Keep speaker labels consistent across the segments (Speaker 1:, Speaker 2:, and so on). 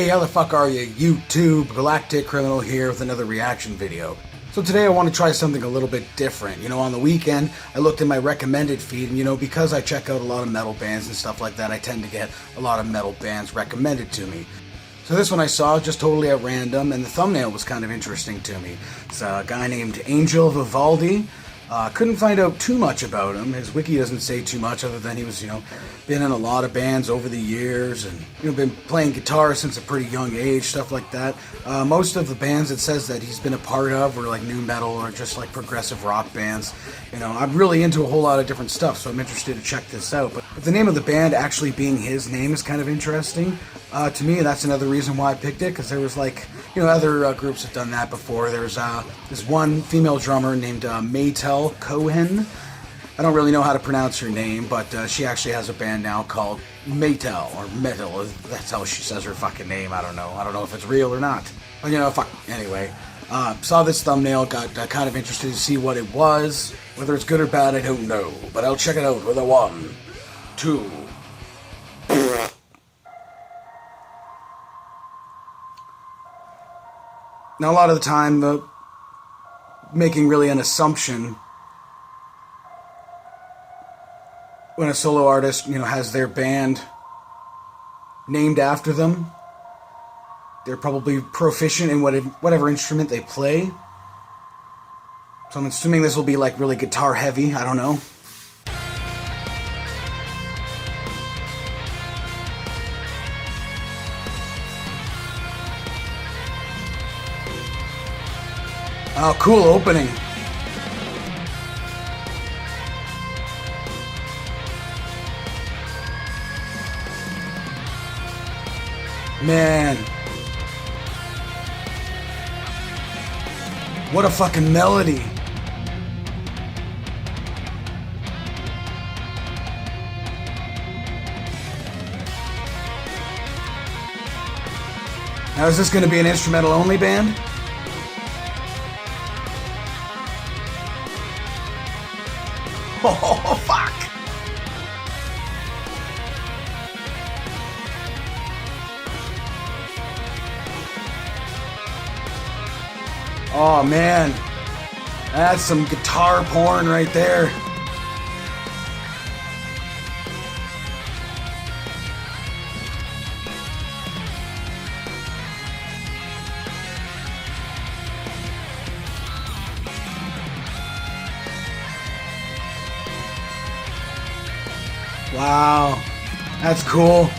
Speaker 1: how the fuck are you, YouTube? Galactic Criminal here with another reaction video. So today I want to try something a little bit different. You know, on the weekend, I looked in my recommended feed, and you know, because I check out a lot of metal bands and stuff like that, I tend to get a lot of metal bands recommended to me. So this one I saw just totally at random, and the thumbnail was kind of interesting to me. It's a guy named Angel Vivaldi. Couldn't find out too much about him. His wiki doesn't say too much other than he was, been in a lot of bands over the years and, been playing guitar since a pretty young age, stuff like that. Most of the bands it says that he's been a part of were like new metal or just like progressive rock bands. I'm really into a whole lot of different stuff, so I'm interested to check this out. But the name of the band actually being his name is kind of interesting. To me, that's another reason why I picked it, because there was other groups have done that before. There's this one female drummer named Maytel Cohen. I don't really know how to pronounce her name, but she actually has a band now called Maytel, or Metal. That's how she says her fucking name. I don't know if it's real or not. But fuck. Anyway, saw this thumbnail, got kind of interested to see what it was. Whether it's good or bad, I don't know. But I'll check it out with a 1, 2. Now, a lot of the time, making really an assumption when a solo artist, has their band named after them, they're probably proficient in whatever instrument they play. So I'm assuming this will be like really guitar heavy. I don't know. Oh, cool opening. Man. What a fucking melody. Now, is this going to be an instrumental only band? Oh, fuck! Oh, man. That's some guitar porn right there. Wow, that's cool.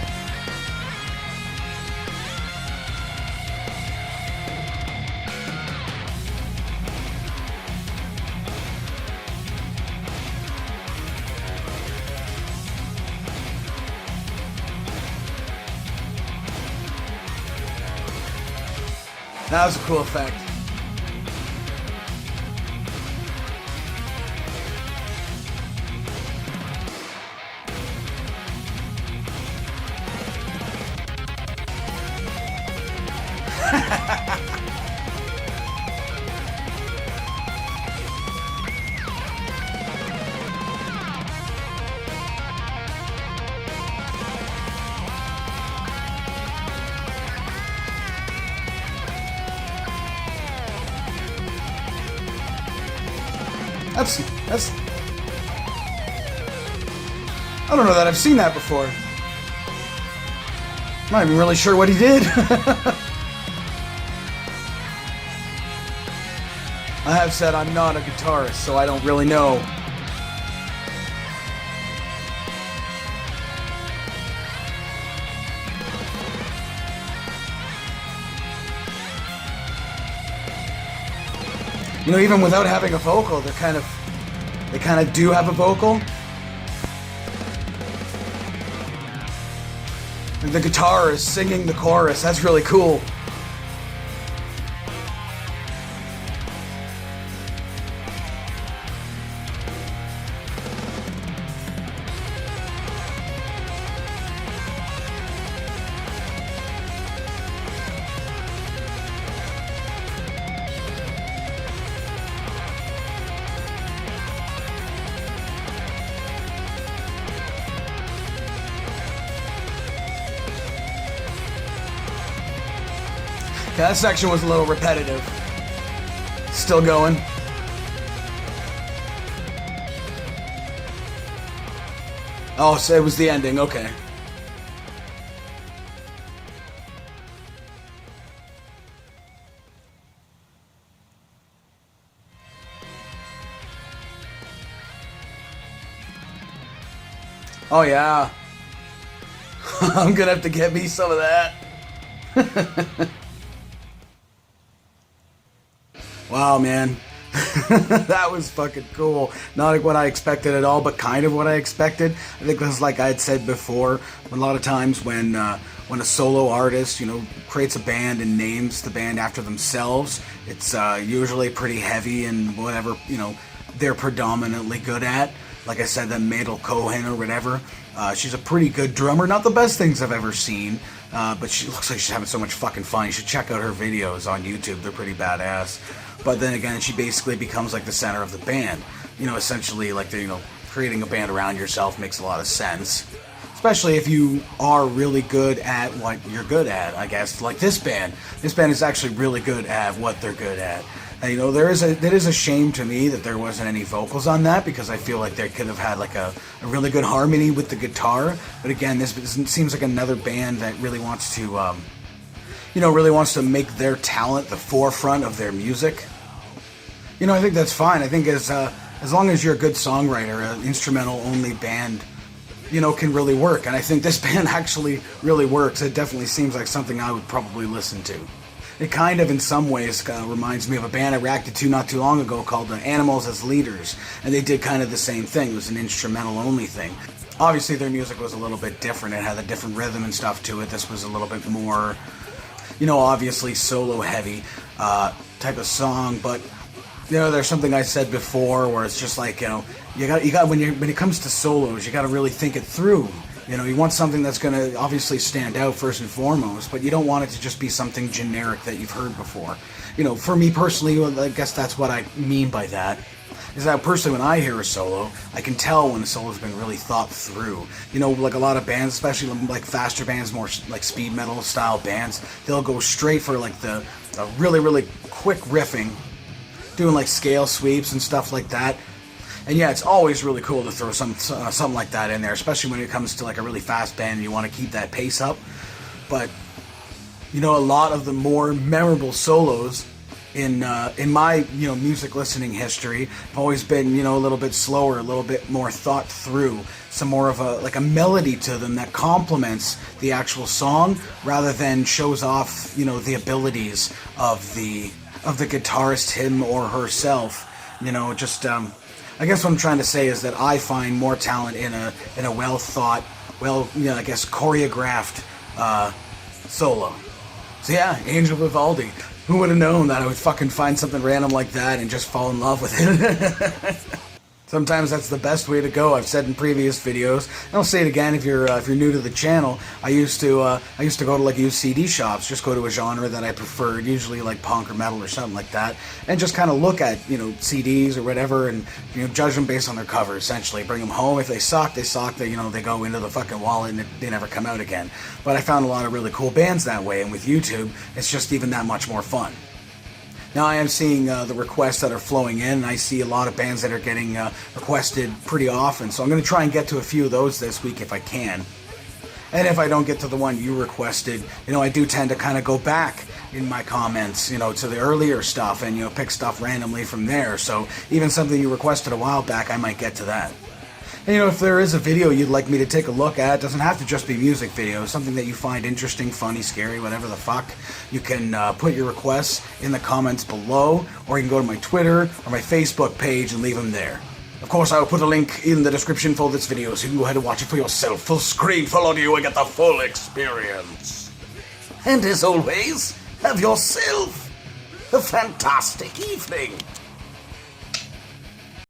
Speaker 1: That was a cool effect. That's I don't know that I've seen that before. I'm not even really sure what he did. I have said I'm not a guitarist, so I don't really know. Even without having a vocal, they kind of do have a vocal. And the guitar is singing the chorus. That's really cool. that section was a little repetitive. Still going. Oh, so it was the ending, okay. Oh yeah. I'm gonna have to get me some of that. Wow, man. That was fucking cool. Not like what I expected at all, but kind of what I expected. I think this is like I had said before, a lot of times when a solo artist, creates a band and names the band after themselves, it's usually pretty heavy and whatever, they're predominantly good at. Like I said, that Madel Cohen or whatever. She's a pretty good drummer. Not the best things I've ever seen, but she looks like she's having so much fucking fun. You should check out her videos on YouTube. They're pretty badass. But then again, she basically becomes like the center of the band. Essentially like creating a band around yourself makes a lot of sense. Especially if you are really good at what you're good at, I guess. Like this band. This band is actually really good at what they're good at. And, it is a shame to me that there wasn't any vocals on that, because I feel like they could have had like a really good harmony with the guitar. But again, this seems like another band that really wants to, really wants to make their talent the forefront of their music. I think that's fine. I think as long as you're a good songwriter, an instrumental-only band, can really work. And I think this band actually really works. It definitely seems like something I would probably listen to. It kind of, in some ways, reminds me of a band I reacted to not too long ago called Animals as Leaders. And they did kind of the same thing. It was an instrumental-only thing. Obviously, their music was a little bit different. It had a different rhythm and stuff to it. This was a little bit more, obviously solo-heavy type of song. But, there's something I said before where it's just like, you got when it comes to solos, you got to really think it through. You want something that's going to obviously stand out first and foremost, but you don't want it to just be something generic that you've heard before. For me personally, I guess that's what I mean by that. Is that personally when I hear a solo, I can tell when a solo's been really thought through. Like a lot of bands, especially like faster bands, more like speed metal style bands, they'll go straight for like the really, really quick riffing, doing like scale sweeps and stuff like that. And yeah, it's always really cool to throw something like that in there, especially when it comes to like a really fast band and you want to keep that pace up. But a lot of the more memorable solos in my music listening history have always been a little bit slower, a little bit more thought through, some more of a melody to them that complements the actual song rather than shows off the abilities of the guitarist, him or herself. I guess what I'm trying to say is that I find more talent in a well thought, choreographed solo. So yeah, Angel Vivaldi. Who would have known that I would fucking find something random like that and just fall in love with it? Sometimes that's the best way to go. I've said in previous videos, and I'll say it again if you're new to the channel. I used to go to like used CD shops, just go to a genre that I preferred, usually like punk or metal or something like that, and just kind of look at CDs or whatever, and judge them based on their cover. Essentially, bring them home. If they suck, they suck. They go into the fucking wallet and they never come out again. But I found a lot of really cool bands that way, and with YouTube, it's just even that much more fun. Now I am seeing the requests that are flowing in, and I see a lot of bands that are getting requested pretty often, so I'm going to try and get to a few of those this week if I can. And if I don't get to the one you requested, I do tend to kind of go back in my comments, to the earlier stuff and, pick stuff randomly from there. So even something you requested a while back, I might get to that. And, if there is a video you'd like me to take a look at, it doesn't have to just be music videos, something that you find interesting, funny, scary, whatever the fuck, you can put your requests in the comments below, or you can go to my Twitter or my Facebook page and leave them there. Of course, I will put a link in the description for this video, so you can go ahead and watch it for yourself. Full screen, full audio, and get the full experience. And as always, have yourself a fantastic evening.